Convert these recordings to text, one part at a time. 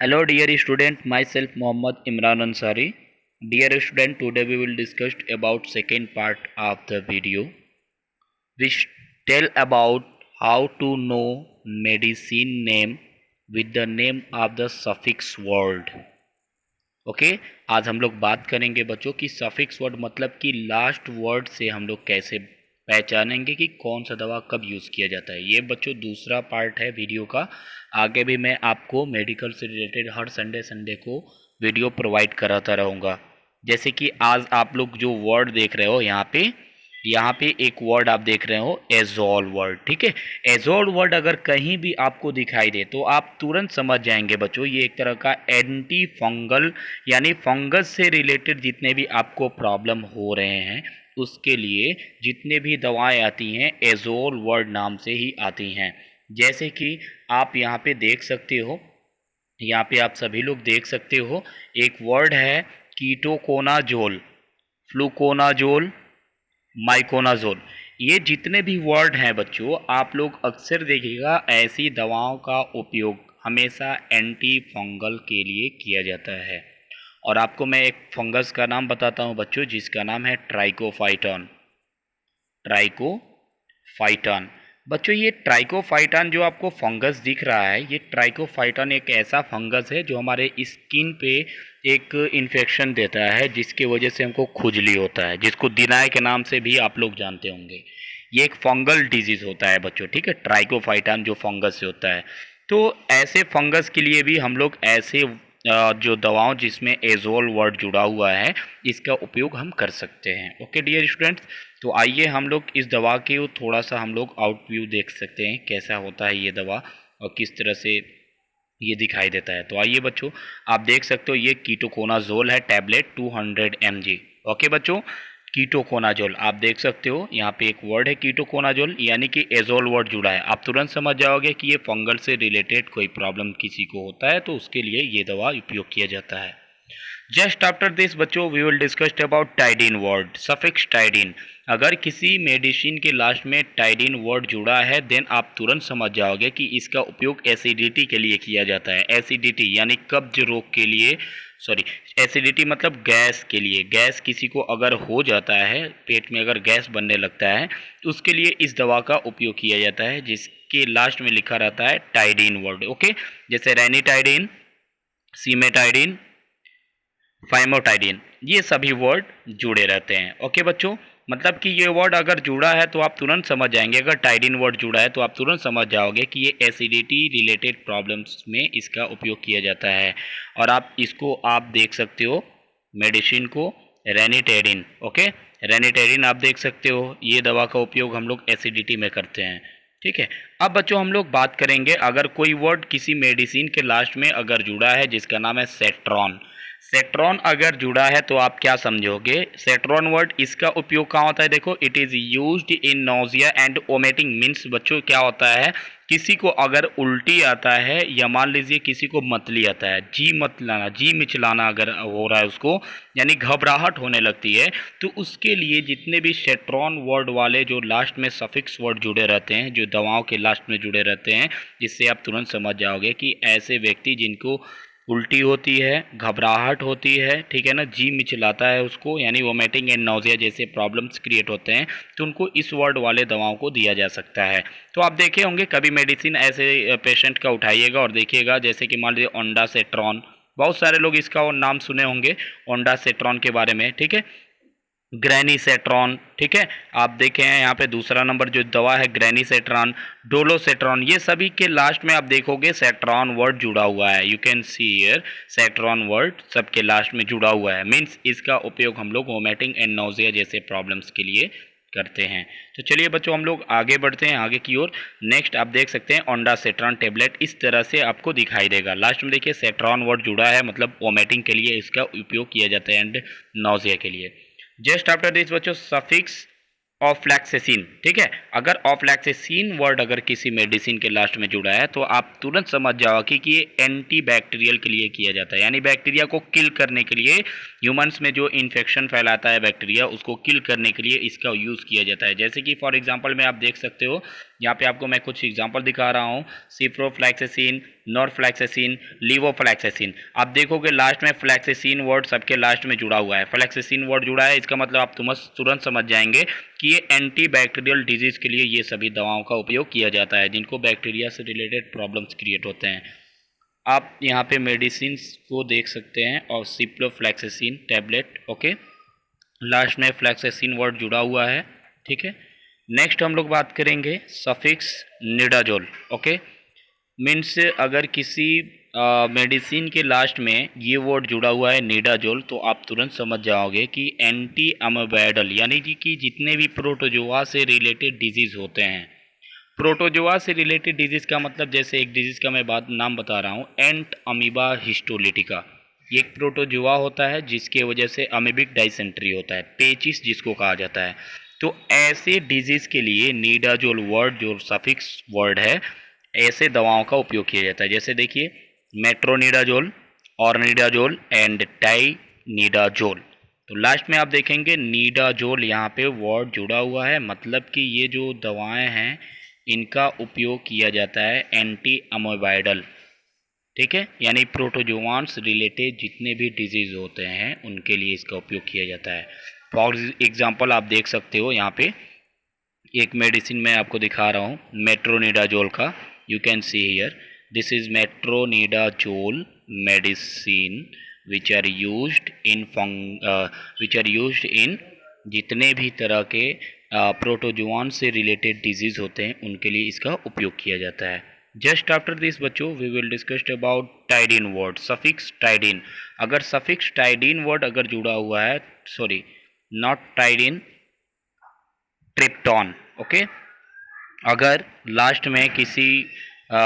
Hello dear student, myself Mohammad Imran Ansari. Dear student, today we will discuss about second part of the video which tell about how to know medicine name with the name of the suffix word. Okay आज हम लोग बात करेंगे बच्चों की suffix word मतलब कि last word से हम लोग कैसे पहचानेंगे कि कौन सा दवा कब यूज़ किया जाता है। ये बच्चों दूसरा पार्ट है वीडियो का। आगे भी मैं आपको मेडिकल से रिलेटेड हर संडे को वीडियो प्रोवाइड कराता रहूँगा। जैसे कि आज आप लोग जो वर्ड देख रहे हो यहाँ पे एक वर्ड आप देख रहे हो एजोल वर्ड, ठीक है। एजोल वर्ड अगर कहीं भी आपको दिखाई दे तो आप तुरंत समझ जाएंगे बच्चों ये एक तरह का एंटी फंगल यानी फंगस से रिलेटेड जितने भी आपको प्रॉब्लम हो रहे हैं उसके लिए जितने भी दवाएं आती हैं एजोल वर्ड नाम से ही आती हैं। जैसे कि आप यहाँ पे देख सकते हो, यहाँ पे आप सभी लोग देख सकते हो एक वर्ड है कीटोकोनाजोल, फ्लूकोनाजोल, माइकोनाजोल। ये जितने भी वर्ड हैं बच्चों आप लोग अक्सर देखिएगा ऐसी दवाओं का उपयोग हमेशा एंटी फंगल के लिए किया जाता है। और आपको मैं एक फंगस का नाम बताता हूं बच्चों जिसका नाम है ट्राइकोफाइटॉन। ट्राइकोफाइटॉन बच्चों, ये ट्राइकोफाइटॉन जो आपको फंगस दिख रहा है ये ट्राइकोफाइटॉन एक ऐसा फंगस है जो हमारे स्किन पे एक इन्फेक्शन देता है जिसकी वजह से हमको खुजली होता है, जिसको दिनाय के नाम से भी आप लोग जानते होंगे। ये एक फंगल डिजीज होता है बच्चों, ठीक है। ट्राइकोफाइटॉन जो फंगस से होता है तो ऐसे फंगस के लिए भी हम लोग ऐसे जो दवाओं जिसमें एजोल वर्ड जुड़ा हुआ है इसका उपयोग हम कर सकते हैं। ओके डियर स्टूडेंट्स, तो आइए हम लोग इस दवा के थोड़ा सा हम लोग आउट व्यू देख सकते हैं कैसा होता है ये दवा और किस तरह से ये दिखाई देता है। तो आइए बच्चों आप देख सकते हो ये कीटोकोनाजोल है टैबलेट 200 mg। ओके बच्चों, कीटोकोनाजोल आप देख सकते हो यहाँ पे एक वर्ड है कीटोकोनाजोल यानी कि एजोल वर्ड जुड़ा है। आप तुरंत समझ जाओगे कि ये फंगल से रिलेटेड कोई प्रॉब्लम किसी को होता है तो उसके लिए ये दवा उपयोग किया जाता है। जस्ट आफ्टर दिस बच्चों we will discuss about tidine word, suffix tidine. अगर किसी मेडिसिन के लास्ट में टाइडिन वर्ड जुड़ा है देन आप तुरंत समझ जाओगे कि इसका उपयोग एसिडिटी के लिए किया जाता है। एसिडिटी यानी कब्ज रोग के लिए, सॉरी एसिडिटी मतलब गैस के लिए। गैस किसी को अगर हो जाता है, पेट में अगर गैस बनने लगता है तो उसके लिए इस दवा का उपयोग किया जाता है जिसके लास्ट में लिखा रहता है टाइडिन वर्ड। ओके, जैसे रेनिटाइडिन, सीमेटाइडिन, फाइमोटाइडिन, ये सभी वर्ड जुड़े रहते हैं। ओके बच्चों, मतलब कि ये वर्ड अगर जुड़ा है तो आप तुरंत समझ जाएंगे। अगर टाइडिन वर्ड जुड़ा है तो आप तुरंत समझ जाओगे कि ये एसिडिटी रिलेटेड प्रॉब्लम्स में इसका उपयोग किया जाता है। और आप इसको आप देख सकते हो मेडिसिन को रेनिटेडिन। ओके, रेनिटेडिन आप देख सकते हो ये दवा का उपयोग हम लोग एसिडिटी में करते हैं, ठीक है। अब बच्चों हम लोग बात करेंगे अगर कोई वर्ड किसी मेडिसिन के लास्ट में अगर जुड़ा है जिसका नाम है सेट्रॉन। सेट्रॉन अगर जुड़ा है तो आप क्या समझोगे? सेट्रॉन वर्ड इसका उपयोग कहाँ होता है? देखो, it is used in nausea and vomiting. Means बच्चों क्या होता है, किसी को अगर उल्टी आता है या मान लीजिए किसी को मतली आता है, जी मतलाना, जी मिचलाना अगर हो रहा है उसको, यानी घबराहट होने लगती है, तो उसके लिए जितने भी सेट्रॉन वर्ड वाले जो लास्ट में सफिक्स वर्ड जुड़े रहते हैं, जो दवाओं के लास्ट में जुड़े रहते हैं, जिससे आप तुरंत समझ जाओगे कि ऐसे व्यक्ति जिनको उल्टी होती है, घबराहट होती है, ठीक है ना, जी मिचलाता है उसको, यानी वोमिटिंग एंड नोजिया जैसे प्रॉब्लम्स क्रिएट होते हैं, तो उनको इस वर्ड वाले दवाओं को दिया जा सकता है। तो आप देखे होंगे कभी मेडिसिन ऐसे पेशेंट का उठाइएगा और देखिएगा, जैसे कि मान लीजिए ओंडासेट्रॉन, बहुत सारे लोग इसका नाम सुने होंगे ओंडासेट्रॉन के बारे में, ठीक है। ग्रेनीसेट्रॉन, ठीक है, आप देखें हैं यहाँ पे दूसरा नंबर जो दवा है ग्रेनीसेट्रॉन, डोलोसेट्रॉन, ये सभी के लास्ट में आप देखोगे सेट्रॉन वर्ड जुड़ा हुआ है। You can see here setron word सबके लास्ट में जुड़ा हुआ है। मीन्स इसका उपयोग हम लोग वोमिटिंग एंड नोजिया जैसे प्रॉब्लम्स के लिए करते हैं। तो चलिए बच्चों हम लोग आगे बढ़ते हैं आगे की ओर। नेक्स्ट आप देख सकते हैं ओंडासेट्रॉन टेबलेट इस तरह से आपको दिखाई देगा। लास्ट में देखिए सेट्रॉन वर्ड जुड़ा है, मतलब वोमिटिंग के लिए इसका उपयोग किया जाता है एंड नोजिया के लिए। जस्ट आफ्टर दिस बच्चों सफिक्स ऑफ्लैक्सेसिन, ठीक है। अगर ऑफ्लैक्सेसिन वर्ड अगर किसी मेडिसिन के लास्ट में जुड़ा है तो आप तुरंत समझ जाओगे कि ये एंटी बैक्टीरियल के लिए किया जाता है, यानी बैक्टीरिया को किल करने के लिए, ह्यूमंस में जो इन्फेक्शन फैलाता है बैक्टीरिया उसको किल करने के लिए इसका यूज़ किया जाता है। जैसे कि फॉर एग्जांपल में आप देख सकते हो यहाँ पे आपको मैं कुछ एग्जांपल दिखा रहा हूँ, सिप्रोफ्लैक्सेसिन, नॉरफ्लैक्सेसिन, लीवोफ्लैक्सेसिन। आप देखोगे लास्ट में फ्लैक्सेसिन वर्ड सबके लास्ट में जुड़ा हुआ है, फ्लैक्सेसिन वर्ड जुड़ा है, इसका मतलब आप तुरंत समझ जाएंगे कि ये एंटी बैक्टीरियल डिजीज़ के लिए ये सभी दवाओं का उपयोग किया जाता है जिनको बैक्टीरिया से रिलेटेड प्रॉब्लम्स क्रिएट होते हैं। आप यहाँ पे मेडिसिन को देख सकते हैं और सिप्रोफ्लैक्सेसिन टैबलेट, ओके, लास्ट में फ्लैक्सेसिन वर्ड जुड़ा हुआ है, ठीक है। नेक्स्ट हम लोग बात करेंगे सफिक्स निडाजोल, ओके। मीन्स अगर किसी मेडिसिन के लास्ट में ये वर्ड जुड़ा हुआ है निडाजोल, तो आप तुरंत समझ जाओगे कि एंटी अमीबाइडल यानी कि जितने भी प्रोटोजोआ से रिलेटेड डिजीज़ होते हैं। प्रोटोजोआ से रिलेटेड डिजीज़ का मतलब, जैसे एक डिजीज़ का मैं नाम बता रहा हूँ, एंट अमीबा हिस्टोलिटिका। ये एक प्रोटोजोआ होता है जिसके वजह से अमीबिक डाइसेंट्री होता है, पेचिस जिसको कहा जाता है। तो ऐसे डिजीज़ के लिए निडाजोल वर्ड जो सफिक्स वर्ड है, ऐसे दवाओं का उपयोग किया जाता है। जैसे देखिए मेट्रोनिडाजोल, ऑर्निडाजोल एंड टाइनिडाजोल। तो लास्ट में आप देखेंगे निडाजोल यहाँ पे वर्ड जुड़ा हुआ है, मतलब कि ये जो दवाएं हैं इनका उपयोग किया जाता है एंटी अमीबाइडल, ठीक है, यानी प्रोटोजोआन्स रिलेटेड जितने भी डिजीज़ होते हैं उनके लिए इसका उपयोग किया जाता है। फॉर एग्जांपल आप देख सकते हो यहाँ पे एक मेडिसिन मैं आपको दिखा रहा हूँ मेट्रोनिडाजोल का, you can see here, this is metronidazole medicine which are used in जितने भी तरह के प्रोटोजोआन से रिलेटेड डिजीज़ होते हैं उनके लिए इसका उपयोग किया जाता है। जस्ट आफ्टर दिस बच्चों we will discuss about tidine word, suffix tidine. अगर सफिक्स टाइडिन वर्ड अगर जुड़ा हुआ है, sorry not tidine, triptan, okay. अगर लास्ट में किसी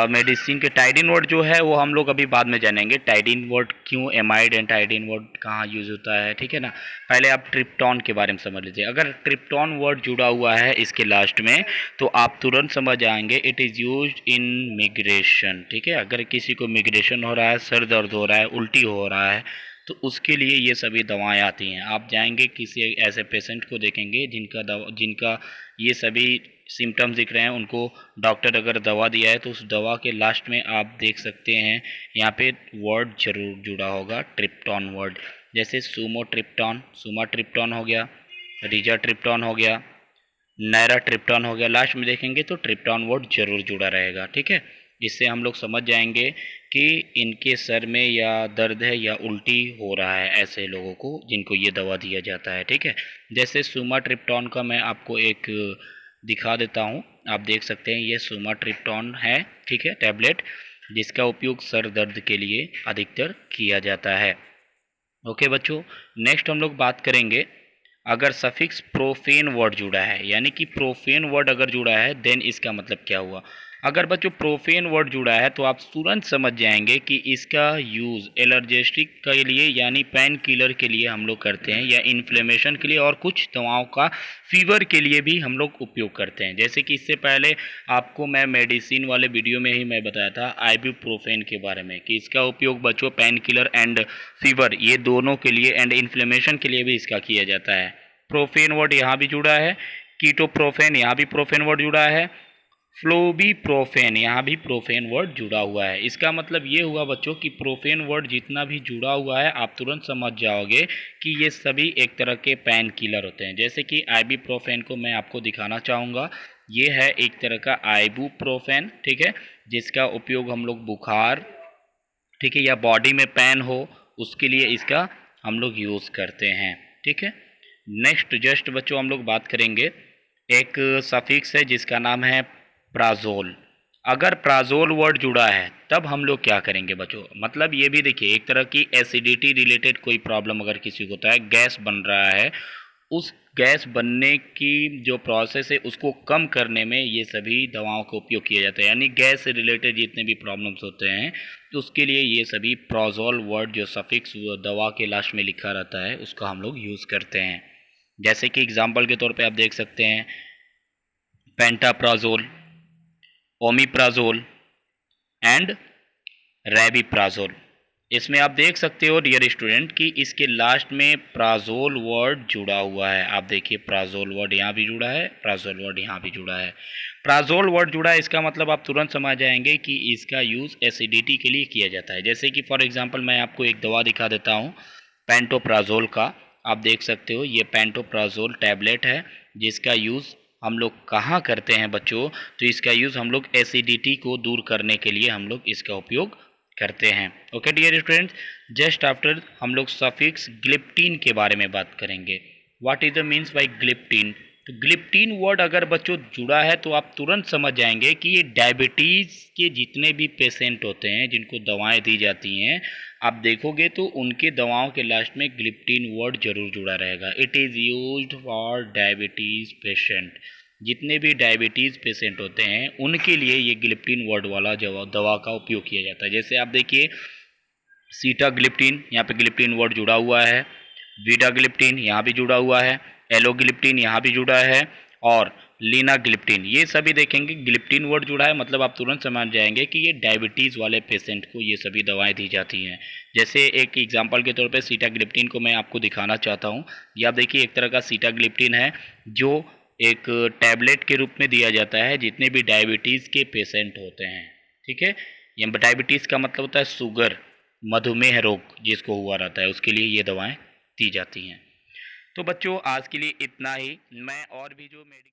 मेडिसिन के टाइडिन वर्ड जो है वो हम लोग अभी बाद में जानेंगे, टाइडिन वर्ड क्यों, एमाइड एंड टाइडिन वर्ड कहाँ यूज होता है, ठीक है ना। पहले आप ट्रिप्टॉन के बारे में समझ लीजिए। अगर ट्रिप्टॉन वर्ड जुड़ा हुआ है इसके लास्ट में तो आप तुरंत समझ जाएंगे it is used in migration, ठीक है। अगर किसी को मिग्रेशन हो रहा है, सर दर्द हो रहा है, उल्टी हो रहा है, तो उसके लिए ये सभी दवाएं आती हैं। आप जाएंगे किसी ऐसे पेशेंट को देखेंगे जिनका ये सभी सिम्टम्स दिख रहे हैं, उनको डॉक्टर अगर दवा दिया है तो उस दवा के लास्ट में आप देख सकते हैं यहाँ पे वर्ड जरूर जुड़ा होगा, ट्रिप्टॉन वर्ड। जैसे सुमाट्रिप्टॉन हो गया, रिजाट्रिप्टॉन हो गया, नायराट्रिप्टॉन हो गया, लास्ट में देखेंगे तो ट्रिप्टॉन वर्ड जरूर जुड़ा रहेगा, ठीक है। इससे हम लोग समझ जाएंगे कि इनके सर में या दर्द है या उल्टी हो रहा है, ऐसे लोगों को जिनको ये दवा दिया जाता है, ठीक है। जैसे सुमाट्रिप्टॉन का मैं आपको एक दिखा देता हूँ, आप देख सकते हैं ये सुमाट्रिप्टॉन है, ठीक है, टैबलेट, जिसका उपयोग सर दर्द के लिए अधिकतर किया जाता है। ओके बच्चों, नेक्स्ट हम लोग बात करेंगे अगर सफिक्स प्रोफेन वर्ड जुड़ा है, यानी कि प्रोफेन वर्ड अगर जुड़ा है देन इसका मतलब क्या हुआ। अगर बच्चों प्रोफेन वर्ड जुड़ा है तो आप तुरंत समझ जाएंगे कि इसका यूज़ एलर्जेस्टिक के लिए यानी पेन किलर के लिए हम लोग करते हैं, या इन्फ्लेमेशन के लिए, और कुछ दवाओं का फीवर के लिए भी हम लोग उपयोग करते हैं। जैसे कि इससे पहले आपको मैं मेडिसिन वाले वीडियो में ही मैं बताया था आइबुप्रोफेन के बारे में कि इसका उपयोग बच्चों पेन किलर एंड फीवर ये दोनों के लिए एंड इन्फ्लेमेशन के लिए भी इसका किया जाता है। प्रोफेन वर्ड यहाँ भी जुड़ा है, कीटोप्रोफेन यहाँ भी प्रोफेन वर्ड जुड़ा है, फ्लोबीप्रोफेन यहाँ भी प्रोफेन वर्ड जुड़ा हुआ है। इसका मतलब ये हुआ बच्चों कि प्रोफेन वर्ड जितना भी जुड़ा हुआ है आप तुरंत समझ जाओगे कि ये सभी एक तरह के पेन किलर होते हैं। जैसे कि आइबुप्रोफेन को मैं आपको दिखाना चाहूँगा, ये है एक तरह का आइबुप्रोफेन, ठीक है, जिसका उपयोग हम लोग बुखार, ठीक है, या बॉडी में पेन हो उसके लिए इसका हम लोग यूज़ करते हैं, ठीक है। नेक्स्ट जस्ट बच्चों हम लोग बात करेंगे एक सफिक्स है जिसका नाम है प्राजोल। अगर प्राजोल वर्ड जुड़ा है तब हम लोग क्या करेंगे बच्चों, मतलब ये भी देखिए एक तरह की एसिडिटी रिलेटेड कोई प्रॉब्लम अगर किसी को होता है, गैस बन रहा है, उस गैस बनने की जो प्रोसेस है उसको कम करने में ये सभी दवाओं का उपयोग किया जाता है। यानी गैस से रिलेटेड जितने भी प्रॉब्लम्स होते हैं तो उसके लिए ये सभी प्राजोल वर्ड जो सफिक्स दवा के लास्ट में लिखा रहता है उसका हम लोग यूज़ करते हैं। जैसे कि एग्जाम्पल के तौर पे आप देख सकते हैं पेंटाप्राजोल, ओमिप्राजोल एंड रेबिप्राजोल। इसमें आप देख सकते हो डियर स्टूडेंट कि इसके लास्ट में प्राजोल वर्ड जुड़ा हुआ है। आप देखिए प्राजोल वर्ड यहाँ भी जुड़ा है, प्राजोल वर्ड यहाँ भी जुड़ा है। प्राजोल वर्ड जुड़ा है, इसका मतलब आप तुरंत समझ जाएंगे कि इसका यूज़ एसिडिटी के लिए किया जाता है। जैसे कि फॉर एग्जांपल मैं आपको एक दवा दिखा देता हूँ पेंटोप्राजोल का। आप देख सकते हो ये पेंटोप्राजोल टैबलेट है, जिसका यूज़ हम लोग कहाँ करते हैं बच्चों, तो इसका यूज़ हम लोग एसिडिटी को दूर करने के लिए हम लोग इसका उपयोग करते हैं। Okay dear students, just after हम लोग सफिक्स ग्लिप्टीन के बारे में बात करेंगे। What is the means by gliptin? तो ग्लिप्टीन वर्ड अगर बच्चों जुड़ा है तो आप तुरंत समझ जाएंगे कि ये डायबिटीज़ के जितने भी पेशेंट होते हैं जिनको दवाएं दी जाती हैं, आप देखोगे तो उनके दवाओं के लास्ट में ग्लिप्टीन वर्ड जरूर जुड़ा रहेगा। It is used for diabetes patient. जितने भी डायबिटीज़ पेशेंट होते हैं उनके लिए ये ग्लिप्टीन वर्ड वाला दवा का उपयोग किया जाता है। जैसे आप देखिए सीटाग्लिप्टीन, यहाँ पे ग्लिप्टीन वर्ड जुड़ा हुआ है, वीडाग्लिप्टीन यहाँ भी जुड़ा हुआ है, एलोग्लिप्टीन यहाँ भी जुड़ा है, और लीनाग्लिप्टीन, ये सभी देखेंगे ग्लिप्टीन वर्ड जुड़ा है, मतलब आप तुरंत समझ जाएंगे कि ये डायबिटीज़ वाले पेशेंट को ये सभी दवाएं दी जाती हैं। जैसे एक एग्जांपल के तौर पे सीटाग्लिप्टीन को मैं आपको दिखाना चाहता हूँ। ये आप देखिए एक तरह का सीटाग्लिप्टीन है जो एक टैबलेट के रूप में दिया जाता है जितने भी डायबिटीज़ के पेशेंट होते हैं। ठीक है, ये डायबिटीज़ का मतलब होता है शुगर, मधुमेह रोग जिसको हुआ रहता है उसके लिए ये दवाएं दी जाती हैं। तो बच्चों आज के लिए इतना ही। मैं और भी जो मेडिकल